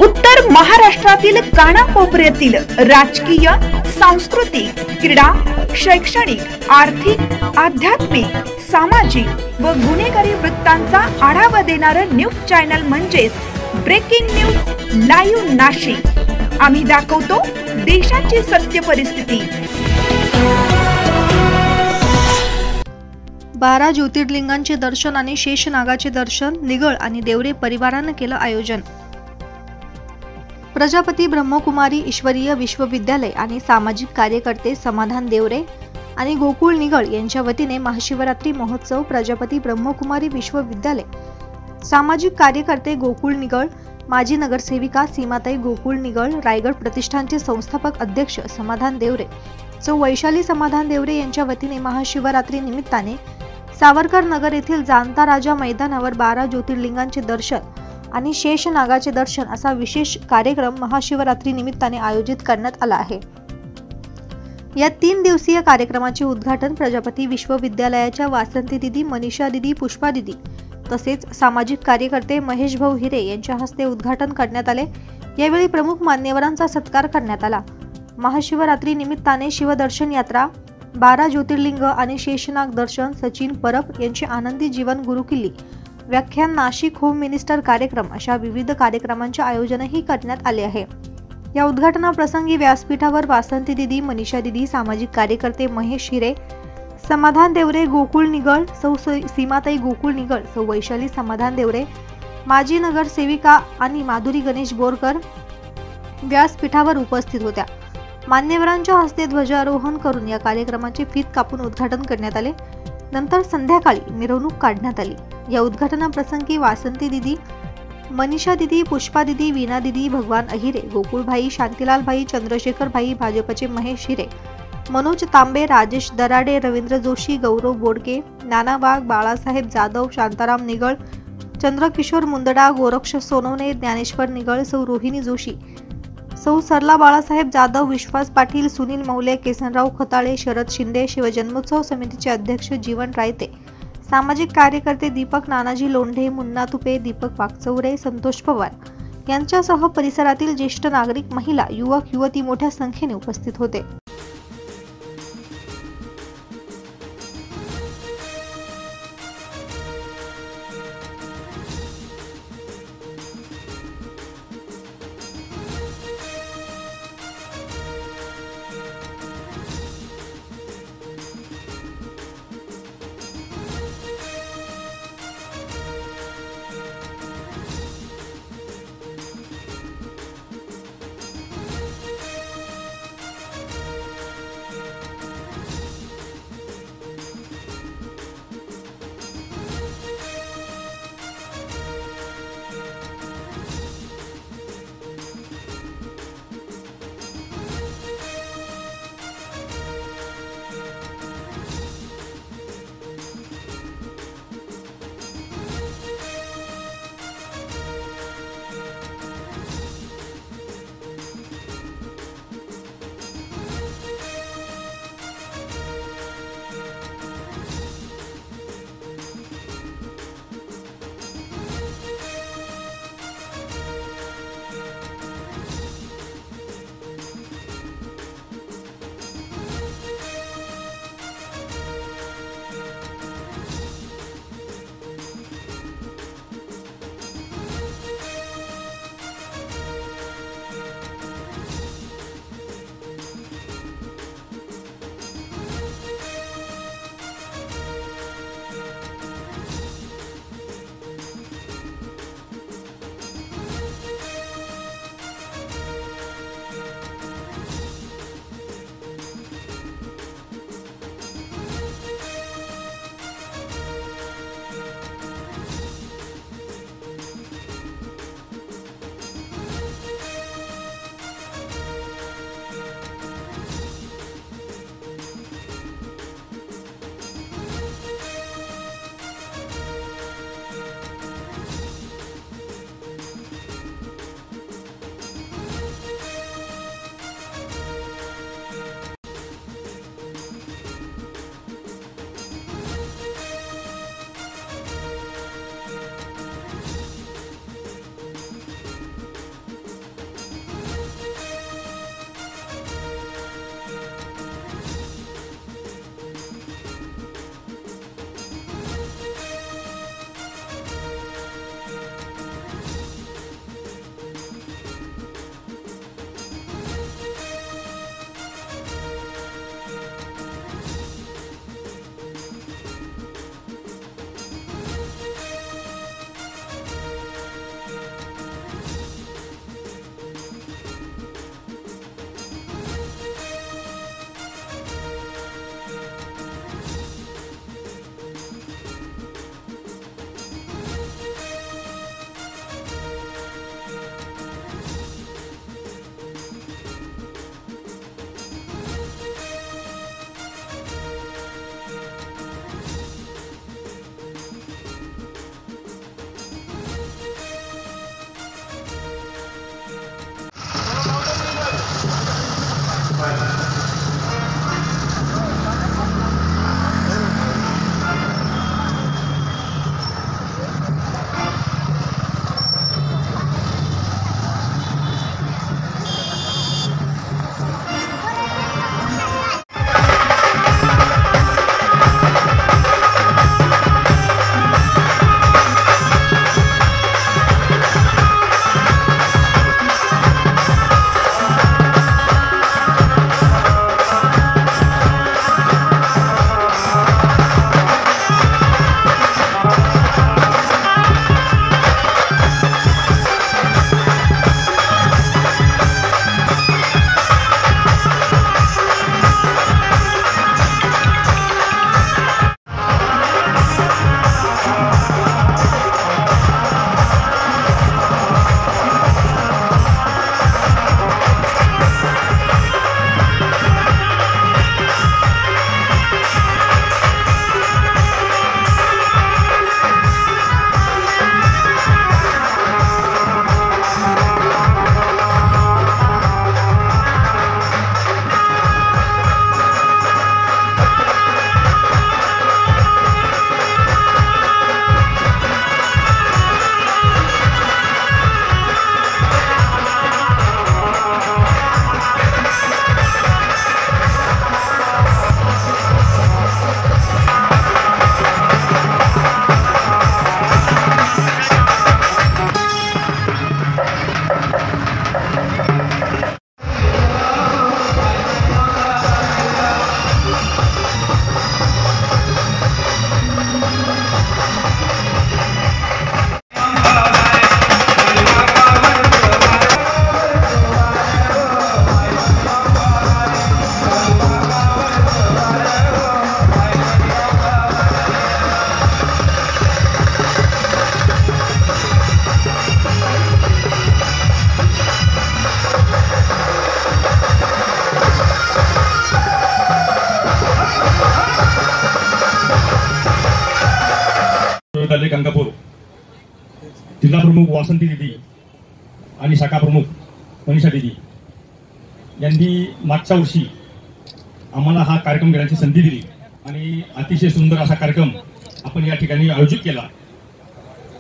उत्तर महाराष्ट्रातील कानाकोपऱ्यातील राजकीय, सांस्कृतिक, क्रीडा, शैक्षणिक, आर्थिक, आध्यात्मिक, सामाजिक व गुन्हेगारी वृत्तांचा आढावा देणारं न्यूज चॅनल म्हणजेच ब्रेकिंग न्यूज लाईव्ह नाशिक। आम्ही दाखवतो देशाची सत्य परिस्थिती। 12 ज्योतिर्लिंगांचे दर्शन आणि शेषनागाचे दर्शन निगळ आणि देवरे परिवारानं केलं आयोजन। प्रजापती ब्रह्मकुमारी ईश्वरीय विश्वविद्यालय आणि सामाजिक कार्यकर्ते समाधान देवरे आणि गोकुळ निगळ यांच्या वतीने महाशिवरात्री महोत्सव प्रजापती ब्रह्मकुमारी विश्वविद्यालय, सामाजिक कार्यकर्ते गोकुळ निगळ, माजी नगरसेविका सीमाताई गोकुळ निगळ, रायगड प्रतिष्ठानचे संस्थापक अध्यक्ष समाधान देवरे, सौ वैशाली समाधान देवरे यांच्या वतीने महाशिवरात्री निमित्ताने सावरकर नगर येथील जाणता राजा मैदानावर 12 ज्योतिर्लिंगांचे दर्शन आणि शेषनागाचे दर्शन असा विशेष कार्यक्रम महाशिवरात्री निमित्ताने आयोजित करण्यात आला आहे। या 3 दिवसीय कार्यक्रमाचे उद्घाटन प्रजापती विश्वविद्यालयाच्या वासंती दिदी, मनीषा दिदी, पुष्पा दिदी तसेच सामाजिक कार्यकर्ते महेश भाऊ हिरे यांच्या हस्ते उद्घाटन करण्यात आले। यावेळी प्रमुख मान्यवरांचा सत्कार करण्यात आला। महाशिवरात्री निमित्ताने शिवदर्शन यात्रा, 12 ज्योतिर्लिंग आणि शेषनाग दर्शन, सचिन परब यांचे आनंदी जीवन गुरुकिल्ली, व्याख्यान, नाशिक होम मिनिस्टर कार्यक्रम अशा विविध कार्यक्रमांचे आयोजनही करण्यात आले आहे। या उद्घाटनाप्रसंगी व्यासपीठावर वासंती दिदी, मनीषा दिदी, सामाजिक कार्यकर्ते महेश हिरे, समाधान देवरे, गोकुळ निगळ, सौ सीमाताई गोकुळ निगळ, सौ वैशाली समाधान देवरे, माजी नगरसेविका आणि माधुरी गणेश बोरकर व्यासपीठावर उपस्थित होत्या। मान्यवरांच्या हस्ते ध्वजारोहण करून या कार्यक्रमाचे फीत कापून उद्घाटन करण्यात आले। नंतर संध्याकाळी मिरवणूक काढण्यात आली। या उद्घाटनाप्रसंगी वासंती दिदी, मनीषा दिदी, पुष्पा दिदी, वीणा दिदी, भगवान अहिरे, गोकुळ भाई, शांतीलाल भाई, चंद्रशेखर भाई, भाजपचे महेश हिरे, मनोज तांबे, राजेश दराडे, रवींद्र जोशी, गौरव बोडके, नाना वाघ, बाळासाहेब जाधव, शांताराम निगळ, चंद्रकिशोर मुंदडा, गोरक्ष सोनवणे, ज्ञानेश्वर निगळ, सौ रोहिणी जोशी, सौ सरला बाळासाहेब जाधव, विश्वास पाटील, सुनील मौले, केसनराव खताळे, शरद शिंदे, शिवजन्मोत्सव समितीचे अध्यक्ष जीवन रायते, सामाजिक कार्यकर्ते दीपक नानाजी लोंढे, मुन्ना तुपे, दीपक वाकचौरे, संतोष पवार यांच्यासह परिसरातील ज्येष्ठ नागरिक, महिला, युवक, युवती मोठ्या संख्येने उपस्थित होते। गंगापूर, जिल्हा प्रमुख वासंती दिदी आणि शाखा प्रमुख मनीषा दिदी यांनी मागच्या वर्षी आम्हाला हा कार्यक्रम घेण्याची संधी दिली आणि अतिशय सुंदर असा कार्यक्रम आपण या ठिकाणी आयोजित केला.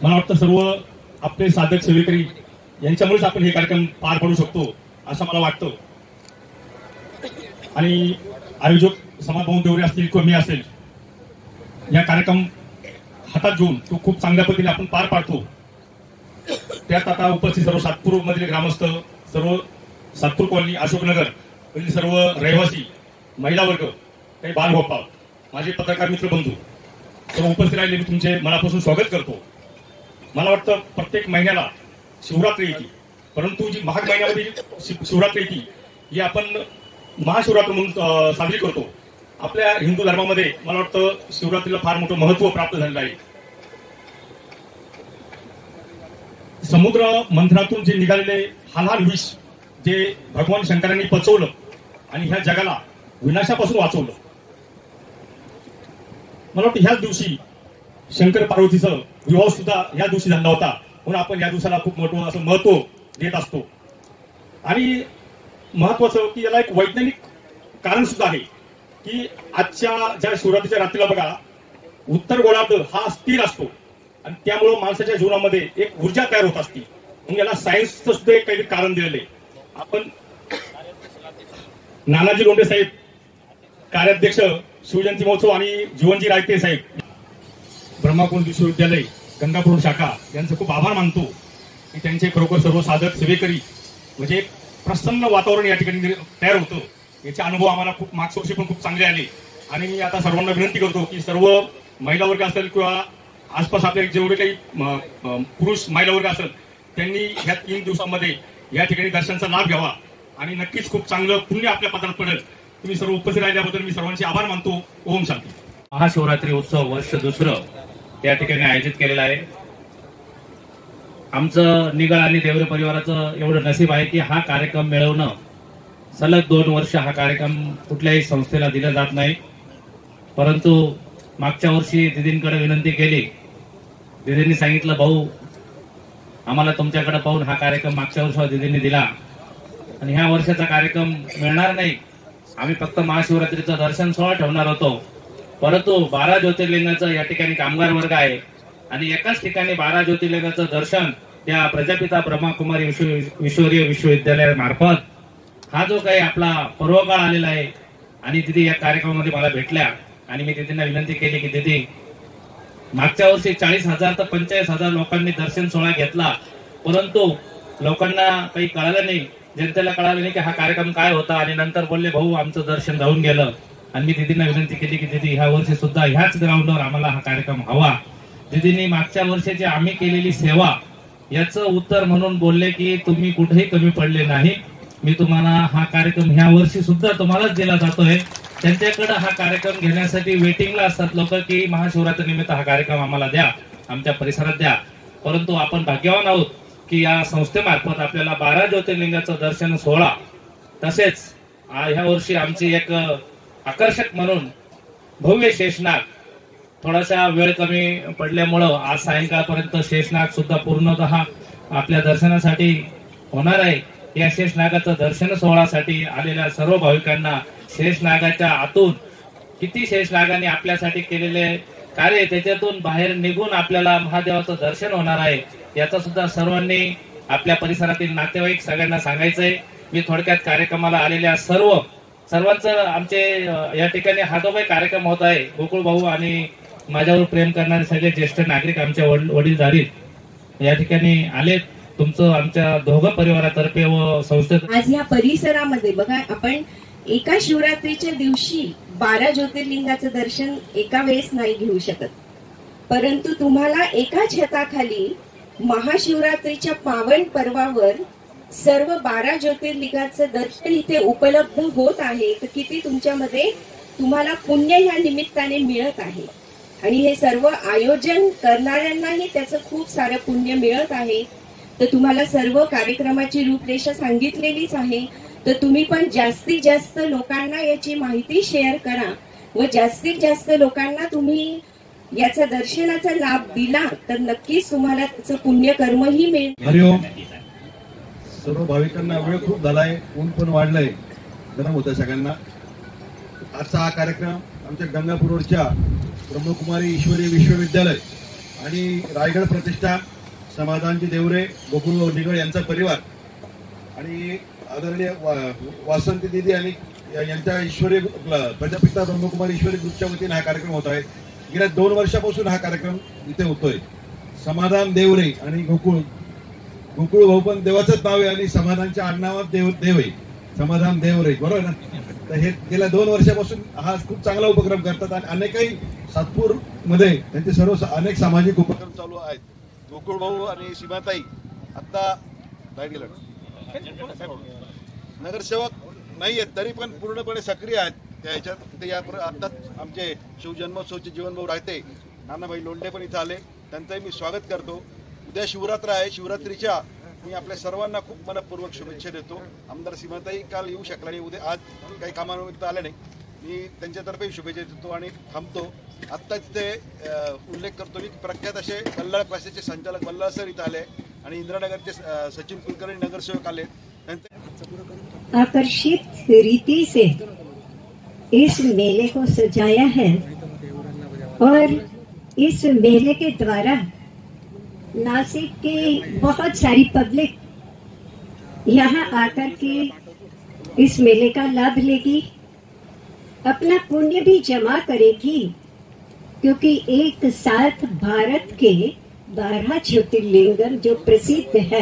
मला वाटतं सर्व आपले साधक सेवेकरी यांच्यामुळेच आपण हे कार्यक्रम पार पाडू शकतो असं मला वाटतं. आणि आयोजक समाजभाऊ देवरे असतील किंवा मी असेल, या कार्यक्रम हातात घेऊन तो खूप चांगल्या पद्धतीने आपण पार पाडतो. त्यात आता उपस्थित सर्व सातपूर मधील ग्रामस्थ, सर्व सातपूर कॉलनी, अशोकनगर मधील सर्व रहिवासी, महिला वर्ग, काही बालगोपाळ, माझे पत्रकार मित्र बंधू सर्व उपस्थित राहिले, मी तुमचे मनापासून स्वागत करतो. मला वाटतं प्रत्येक महिन्याला शिवरात्री येते, परंतु जी माघ महिन्यामध्ये शिवरात्री येते ही आपण महाशिवरात्री म्हणून साजरी करतो. आपल्या हिंदू धर्मामध्ये मला वाटतं शिवरात्रीला फार मोठं महत्व प्राप्त झालेलं आहे. समुद्र मंथनातून जे निघालेले हाल विष जे भगवान शंकरांनी पचवलं आणि ह्या जगाला विनाशापासून वाचवलं. मला वाटतं ह्याच दिवशी शंकर पार्वतीचं विवाह सुद्धा या दिवशी झाला होता, म्हणून आपण या दिवसाला खूप मोठं असं महत्व देत असतो. आणि महत्वाचं की याला एक वैज्ञानिक कारण सुद्धा आहे की आजच्या ज्या शिवरात्रीच्या रात्रीला बघा, उत्तर गोलार्ध हा स्थिर असतो आणि त्यामुळे माणसाच्या जीवनामध्ये एक ऊर्जा तयार होत असते. मग याला सायन्सचं सुद्धा एक काहीतरी कारण दिलेलं आहे. आपण नानाजी लोंढे साहेब, कार्याध्यक्ष शिवजयंती महोत्सव, आणि जीवनजी रायते साहेब, ब्रह्माकुंड विश्वविद्यालय गंगापूर शाखा यांचं खूप आभार मानतो की त्यांचे खरोखर सर्व साधक सेवेकरी म्हणजे एक प्रसन्न वातावरण या ठिकाणी तयार होतं. याचे अनुभव आम्हाला खूप मागच्या वर्षी पण खूप चांगले आले. आणि मी आता सर्वांना विनंती करतो की सर्व महिला वर्ग असेल किंवा आसपास आपले जेवढे काही पुरुष महिला वर्ग असेल त्यांनी ह्या 3 दिवसांमध्ये या ठिकाणी दर्शनाचा लाभ घ्यावा आणि नक्कीच खूप चांगलं पुण्य आपल्या पदरात पडेल. तुम्ही सर्व उपस्थित राहिल्याबद्दल मी सर्वांचे आभार मानतो. ओम शांती. महाशिवरात्री उत्सव वर्ष दुसरं या ठिकाणी आयोजित केलेला आहे. आमचं निगळ आणि देवरे परिवाराचं एवढं नशीब आहे की हा कार्यक्रम मिळवणं, सलग 2 वर्ष हा कार्यक्रम कुठल्याही संस्थेला दिला जात नाही. परंतु मागच्या वर्षी दिदींकडे विनंती केली, दिदींनी सांगितलं भाऊ आम्हाला तुमच्याकडे पाहून हा कार्यक्रम मागच्या वर्षी दिदींनी दिला आणि ह्या वर्षाचा कार्यक्रम मिळणार नाही, आम्ही फक्त महाशिवरात्रीचं दर्शन सोहळा ठेवणार होतो. परंतु 12 ज्योतिर्लिंगाचं या ठिकाणी कामगार वर्ग आहे आणि एकाच ठिकाणी 12 ज्योतिर्लिंगाचं दर्शन त्या प्रजापिता ब्रह्माकुमारी ईश्वरीय विश्वविद्यालयामार्फत हा जो काही आपला पर्वकाळ आलेला आहे. आणि दिदी या कार्यक्रमामध्ये मला भेटल्या आणि मी दिदींना विनंती केली की दिदी मागच्या वर्षी 40,000 ते 45,000 लोकांनी दर्शन सोहळा घेतला, परंतु लोकांना काही कळालं नाही, जनतेला कळालं नाही की हा कार्यक्रम काय होता. आणि नंतर बोलले भाऊ आमचं दर्शन राहून गेलं. आणि मी दिदींना विनंती केली की दिदी ह्या वर्षी सुद्धा ह्याच ग्राउंडवर आम्हाला हा कार्यक्रम हवा. दिदींनी मागच्या वर्षीची आम्ही केलेली सेवा याचं उत्तर म्हणून बोलले की तुम्ही कुठेही कमी पडले नाही, मी तुम्हाला हा कार्यक्रम ह्या वर्षी सुद्धा तुम्हालाच दिला जातोय. त्यांच्याकडे हा कार्यक्रम घेण्यासाठी वेटिंगला असतात लोक की महाशिवरात्री निमित्त हा कार्यक्रम आम्हाला द्या, आमच्या परिसरात द्या. परंतु आपण भाग्यवान आहोत की या संस्थेमार्फत आपल्याला 12 ज्योतिर्लिंगाचं दर्शन सोहळा, तसेच ह्या वर्षी आमची एक आकर्षक म्हणून भव्य शेषनाग, थोडासा वेळ कमी पडल्यामुळं आज सायंकाळपर्यंत शेषनाग सुद्धा पूर्णतः आपल्या दर्शनासाठी होणार आहे. या शेषनागाचं दर्शन सोहळ्यासाठी आलेल्या सर्व भाविकांना शेषनागाच्या आतून किती शेषनागाने आपल्यासाठी केलेले कार्य त्याच्यातून बाहेर निघून आपल्याला महादेवाचं दर्शन होणार आहे याचा सुद्धा सर्वांनी आपल्या परिसरातील नातेवाईक सगळ्यांना सांगायचंय. मी थोडक्यात कार्यक्रमाला आलेल्या सर्वांचं आमचे या ठिकाणी हा जो काही कार्यक्रम होत आहे, गोकुळ भाऊ आणि माझ्यावर प्रेम करणारे सगळे ज्येष्ठ नागरिक आमच्या वडीलधारी या ठिकाणी आलेत. तुमचं आमच्या दोघं परिवारातर्फे व संस्थेत आज या परिसरामध्ये बघा, आपण एका शिवरात्रीच्या दिवशी 12 ज्योतिर्लिंगाचं दर्शन एका वेळेस नाही घेऊ शकत, परंतु तुम्हाला एका छताखाली महाशिवरात्रीच्या पावन पर्वावर सर्व 12 ज्योतिर्लिंगाचं दर्शन इथे उपलब्ध होत आहे. तर किती तुमच्यामध्ये तुम्हाला पुण्य ह्या निमित्ताने मिळत आहे. आणि हे सर्व आयोजन करणाऱ्यांनाही त्याचं खूप सारं पुण्य मिळत आहे. तर तुम्हाला सर्व कार्यक्रमाची रूपरेषा सांगितलेलीच आहे. तर तुम्ही पण जास्तीत जास्त लोकांना याची माहिती शेअर करा व जास्तीत जास्त लोकांना तुम्ही याचा दर्शनाचा लाभ दिला तर नक्कीच तुम्हाला त्याचं पुण्यकर्मही मिळेल. हरिओम. सर्व भाविकांना वेळ खूप झालाय, ऊन पण वाढलंय, गरम होतं सगळ्यांना. आजचा हा कार्यक्रम आमच्या गंगापूर रोडच्या ब्रह्मकुमारी ईश्वरी विश्वविद्यालय आणि रायगड प्रतिष्ठान, समाधानजी देवरे, गोकुळ निगळ यांचा परिवार आणि आदरणीय वासंती दिदी आणि यांच्या ईश्वरी प्रजापिता ब्रह्मकुमारी ईश्वरी ग्रुपच्या वतीने हा कार्यक्रम होत आहे. गेल्या 2 वर्षापासून हा कार्यक्रम इथे होतोय. समाधान देवरे आणि गोकुळ भाऊ पण देवाचंच नाव आहे आणि समाधानच्या आडनावात देव आहे, समाधान देवरे, बरोबर ना. तर हे गेल्या 2 वर्षापासून हा खूप चांगला उपक्रम करतात आणि अनेकही सातपूर मध्ये त्यांचे सर्व अनेक सामाजिक उपक्रम चालू आहेत. गोकुळ भाऊ आणि सीमाताई आता नगरसेवक नाही आहेत तरी पण पूर्णपणे सक्रिय आहेत त्या ह्याच्यात. ते या आत्ताच आमचे शिवजन्मोत्सवचे जीवनभाऊ राहते नानाभाई लोंढे पण इथं आले, त्यांचंही मी स्वागत करतो. उद्या शिवरात्र आहे, शिवरात्रीच्या मी आपल्या सर्वांना खूप मनपूर्वक शुभेच्छा देतो. आमदार सीमाताई काल येऊ शकला नाही, उद्या आज काही कामानिमित्त आले नाही, मी त्यांच्यातर्फे शुभेच्छा देतो आणि थांबतो. आत्ता तिथे उल्लेख करतो मी प्रख्यात असे बल्लाळ क्लासेसचे संचालक बल्लाळ सर इथं आले आणि इंद्रानगरचे सचिन कुलकर्णी नगरसेवक आले. आकर्षित रीति से इस मेले को सजाया है और इस मेले के द्वारा नासिक की बहुत सारी पब्लिक यहाँ आकर के इस मेले का लाभ लेगी, अपना पुण्य भी जमा करेगी, क्योंकि एक साथ भारत के 12 ज्योतिर्लिंगम जो प्रसिद्ध है